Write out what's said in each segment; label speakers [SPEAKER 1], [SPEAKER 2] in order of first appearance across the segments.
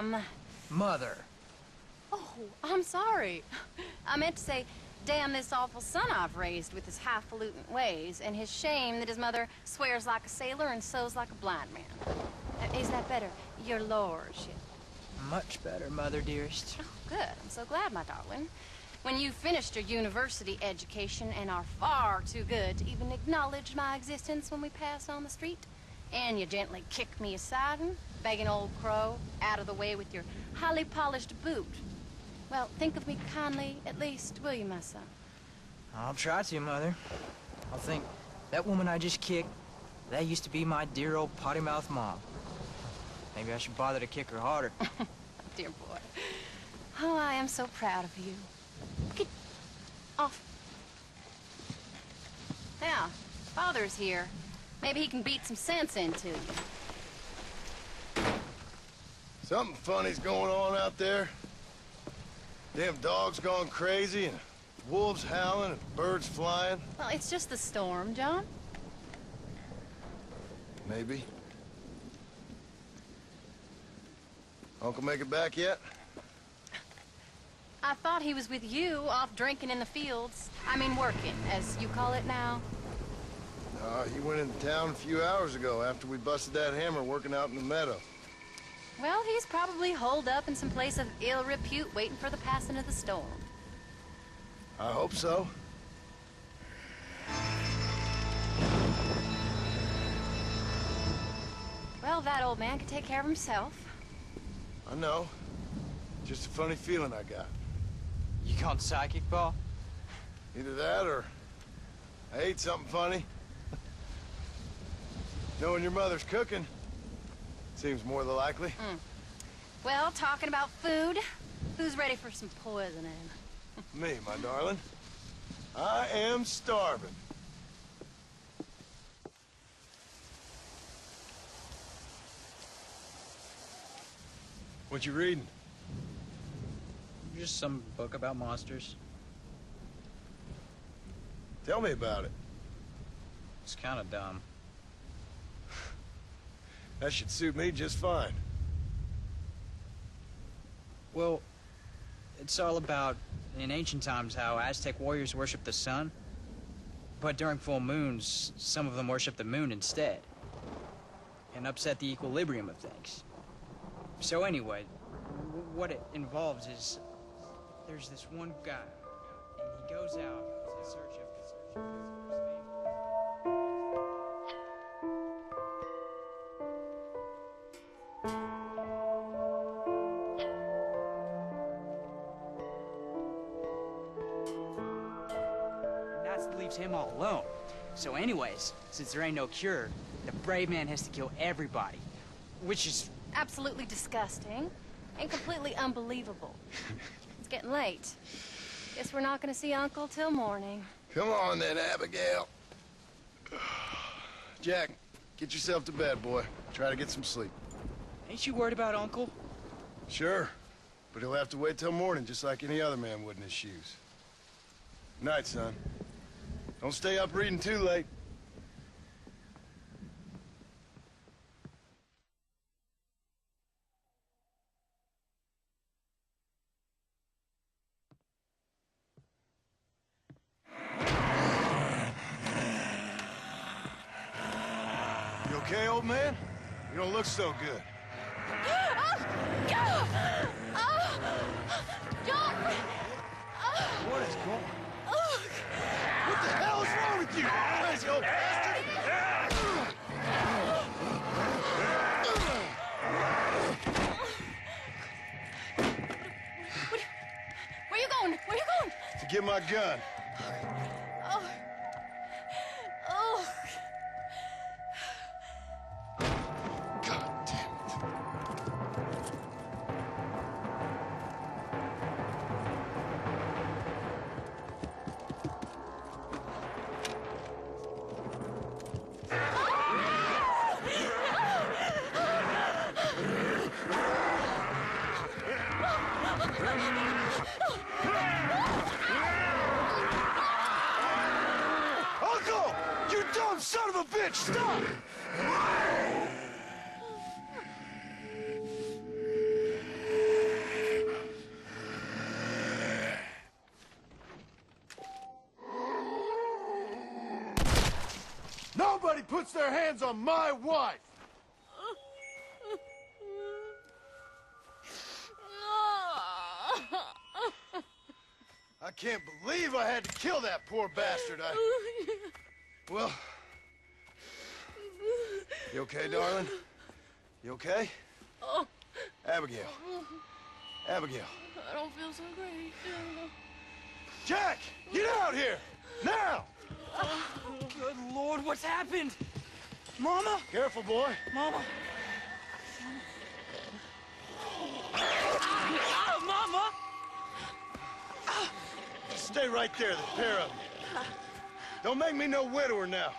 [SPEAKER 1] ma'am.
[SPEAKER 2] Mother.
[SPEAKER 1] Oh, I'm sorry. I meant to say, damn this awful son I've raised with his highfalutin ways, and his shame that his mother swears like a sailor and sews like a blind man. Is that better, your lordship?
[SPEAKER 2] Much better, Mother dearest.
[SPEAKER 1] Oh, good. I'm so glad, my darling. When you've finished your university education and are far too good to even acknowledge my existence when we pass on the street, and you gently kick me aside and begging old crow out of the way with your highly polished boot. Well, think of me kindly, at least, will you, my son?
[SPEAKER 2] I'll try to, Mother. I'll think, that woman I just kicked, that used to be my dear old potty-mouthed mom. Maybe I should bother to kick her harder.
[SPEAKER 1] Dear boy. Oh, I am so proud of you. Get off. Now, Father's here. Maybe he can beat some sense into you.
[SPEAKER 3] Something funny's going on out there. Damn dogs gone crazy, and wolves howling, and birds flying.
[SPEAKER 1] Well, it's just the storm, John.
[SPEAKER 3] Maybe. Uncle make it back yet?
[SPEAKER 1] I thought he was with you, off drinking in the fields. I mean working, as you call it now.
[SPEAKER 3] He went into town a few hours ago after we busted that hammer working out in the meadow.
[SPEAKER 1] Well, he's probably holed up in some place of ill repute waiting for the passing of the storm.
[SPEAKER 3] I hope so.
[SPEAKER 1] Well, that old man can take care of himself.
[SPEAKER 3] I know. Just a funny feeling I got.
[SPEAKER 2] You gone psychic, Pa?
[SPEAKER 3] Either that or I ate something funny. Knowing your mother's cooking seems more than likely.
[SPEAKER 1] Well, talking about food, who's ready for some poisoning?
[SPEAKER 3] Me, my darling. I am starving. What you reading?
[SPEAKER 2] Just some book about monsters.
[SPEAKER 3] Tell me about it.
[SPEAKER 2] It's kind of dumb.
[SPEAKER 3] That should suit me just fine.
[SPEAKER 2] Well, it's all about, in ancient times, how Aztec warriors worshiped the sun. But during full moons, some of them worshiped the moon instead. And upset the equilibrium of things. So anyway, what it involves is, there's this one guy, and he goes out in search of his family. Leaves him all alone. So anyways, since there ain't no cure, the brave man has to kill everybody, which is
[SPEAKER 1] Absolutely disgusting and completely unbelievable. It's getting late. Guess we're not gonna see Uncle till morning.
[SPEAKER 3] Come on then, Abigail. Jack, get yourself to bed, boy. Try to get some sleep.
[SPEAKER 2] Ain't you worried about Uncle?
[SPEAKER 3] Sure, but he'll have to wait till morning just like any other man would in his shoes. Night, son. Don't stay up reading too late. You okay, old man? You don't look so good. What is going on? What the hell is wrong with you? Crazy old bastard!
[SPEAKER 1] Where you going? Where you going?
[SPEAKER 3] To get my gun.
[SPEAKER 1] Oh. Oh.
[SPEAKER 3] God damn it. Uncle! You dumb son of a bitch! Stop! puts their hands on my wife! I can't believe I had to kill that poor bastard. Well... You okay, darling? You okay?
[SPEAKER 4] Oh.
[SPEAKER 3] Abigail. Abigail.
[SPEAKER 4] I don't feel so great.
[SPEAKER 3] Jack! Get out here! Now!
[SPEAKER 2] Good Lord, what's happened? Mama?
[SPEAKER 3] Careful, boy.
[SPEAKER 2] Mama? Mama!
[SPEAKER 3] Stay right there, the pair of you. Don't make me no widower now.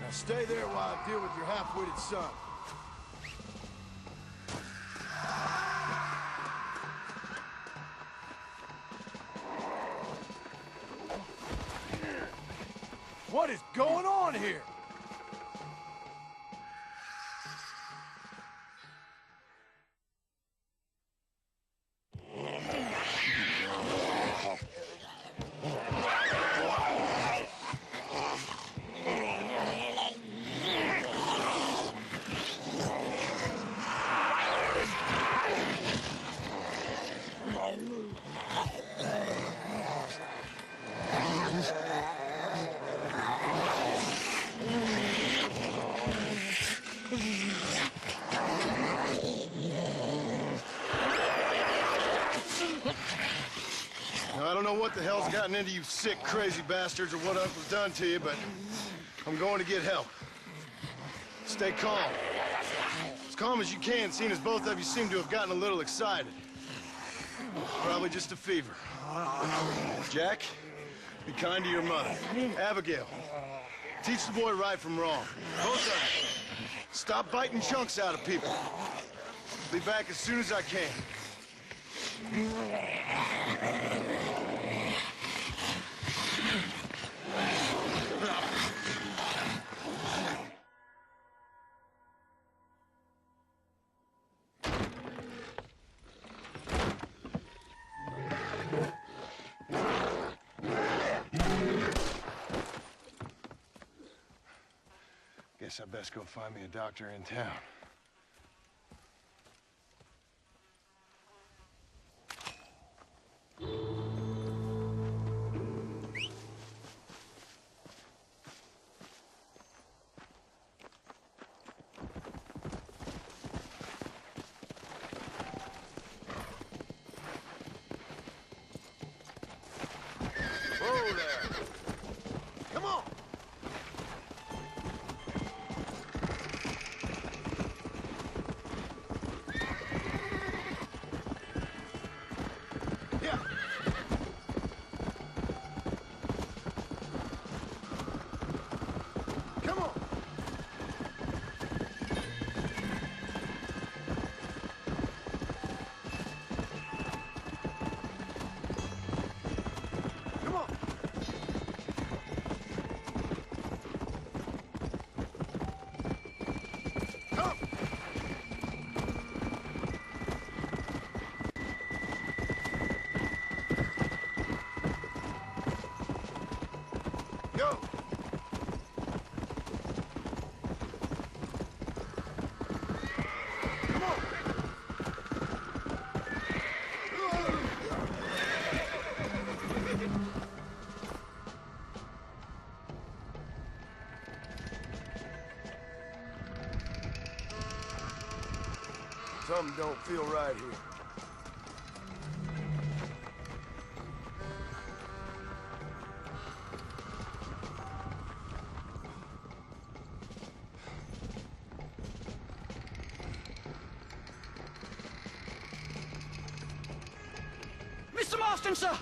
[SPEAKER 3] Now stay there while I deal with your half-witted son. What is going on here? Now, I don't know what the hell's gotten into you sick, crazy bastards or what Uncle's done to you, but I'm going to get help. Stay calm. As calm as you can, seeing as both of you seem to have gotten a little excited. Probably just a fever. Jack, be kind to your mother. Abigail, teach the boy right from wrong. Both of you. Stop biting chunks out of people. Be back as soon as I can. Guess I best go find me a doctor in town. Whoa there! Come on! Yeah! Come on! Come on! Come! Go! Come on! Something don't feel right here.
[SPEAKER 2] Mr. Marston, sir!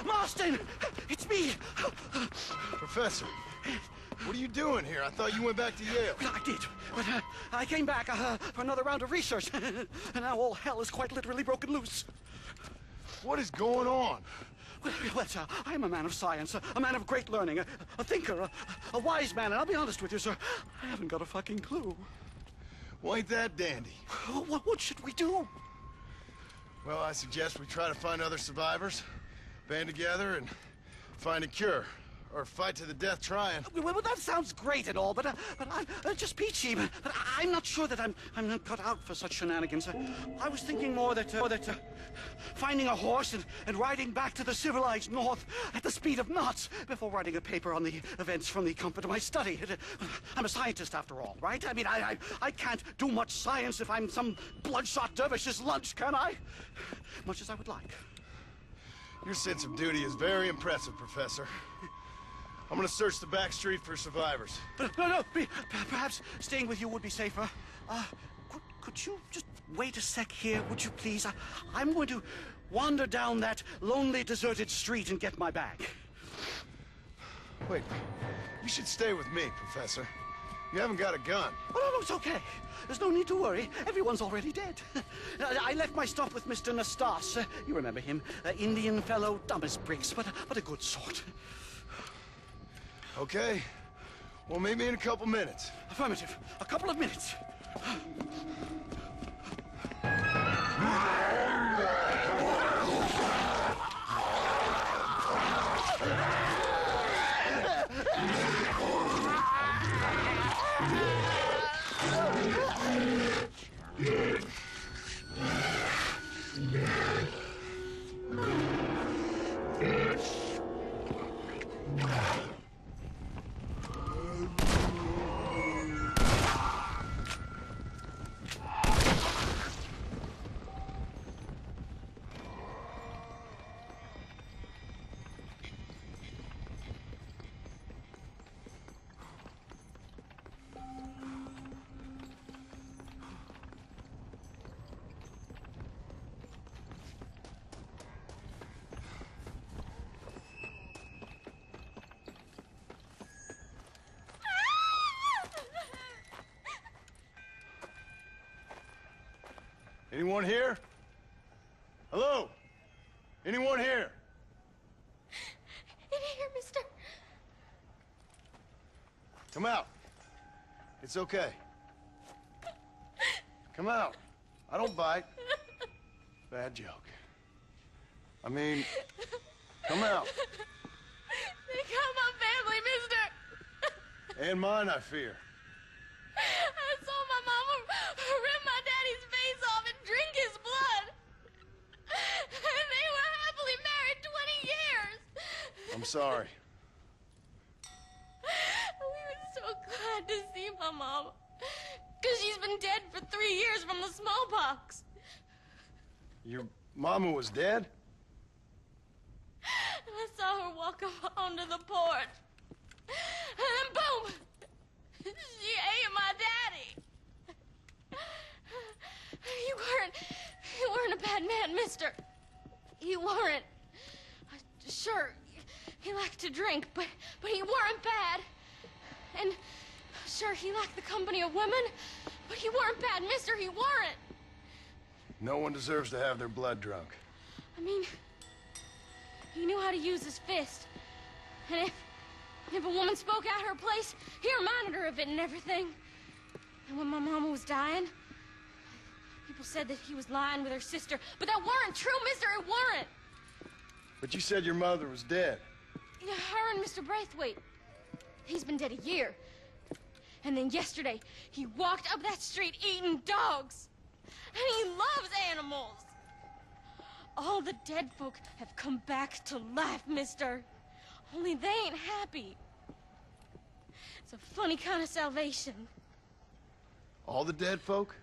[SPEAKER 2] Marston! It's me!
[SPEAKER 3] Professor, what are you doing here? I thought you went back to Yale.
[SPEAKER 2] I did, but
[SPEAKER 5] I came back for another round of research, and now all hell is quite literally broken loose.
[SPEAKER 3] What is going on?
[SPEAKER 5] Well, sir, I'm a man of science, a man of great learning, a thinker, a wise man, and I'll be honest with you, sir, I haven't got a fucking clue.
[SPEAKER 3] Well, ain't that dandy?
[SPEAKER 5] What should we do?
[SPEAKER 3] Well, I suggest we try to find other survivors, band together, and find a cure. Or fight to the death trying.
[SPEAKER 5] Well, that sounds great and all, but I'm just peachy. But I'm not sure that I'm not cut out for such shenanigans. I was thinking more that finding a horse and riding back to the civilized north at the speed of knots before writing a paper on the events from the comfort of my study. I'm a scientist after all, right? I mean, I can't do much science if I'm some bloodshot dervish's lunch, can I? Much as I would like.
[SPEAKER 3] Your sense of duty is very impressive, Professor. I'm gonna search the back street for survivors.
[SPEAKER 5] No, perhaps staying with you would be safer. Could you just wait a sec here, would you please? I'm going to wander down that lonely, deserted street and get my bag.
[SPEAKER 3] Wait, you should stay with me, Professor. You haven't got a gun.
[SPEAKER 5] Oh, no, it's okay. There's no need to worry. Everyone's already dead. I left my stuff with Mr. Nastas. You remember him. Indian fellow, dumb as bricks, but a good sort.
[SPEAKER 3] Okay. Well, meet me in a couple minutes.
[SPEAKER 5] Affirmative. A couple of minutes.
[SPEAKER 3] Anyone here? Hello? Anyone here?
[SPEAKER 4] In here, mister.
[SPEAKER 3] Come out. It's okay. Come out. I don't bite. Bad joke. I mean, come out.
[SPEAKER 4] They got my family, mister.
[SPEAKER 3] And mine, I fear.
[SPEAKER 4] I saw my mama rip my daddy's face off and drink his blood. And they were happily married 20 years.
[SPEAKER 3] I'm sorry.
[SPEAKER 4] We were so glad to see my mama. Because she's been dead for 3 years from the smallpox.
[SPEAKER 3] Your mama was dead?
[SPEAKER 4] And I saw her walk up onto the porch. And then boom! She ate my daddy. You weren't a bad man, mister. You weren't. Sure, he liked to drink, but he weren't bad. And sure, he liked the company of women, but he weren't bad, mister. He weren't.
[SPEAKER 3] No one deserves to have their blood drunk.
[SPEAKER 4] I mean, he knew how to use his fist. And if a woman spoke out her place, he reminded her of it and everything. And when my mama was dying, people said that he was lying with her sister. But that weren't true, mister. It weren't.
[SPEAKER 3] But you said your mother was dead.
[SPEAKER 4] Yeah, her and Mr. Braithwaite. He's been dead a year. And then yesterday, he walked up that street eating dogs. And he loves animals. All the dead folk have come back to life, mister. Only they ain't happy. It's a funny kind of salvation.
[SPEAKER 3] All the dead folk?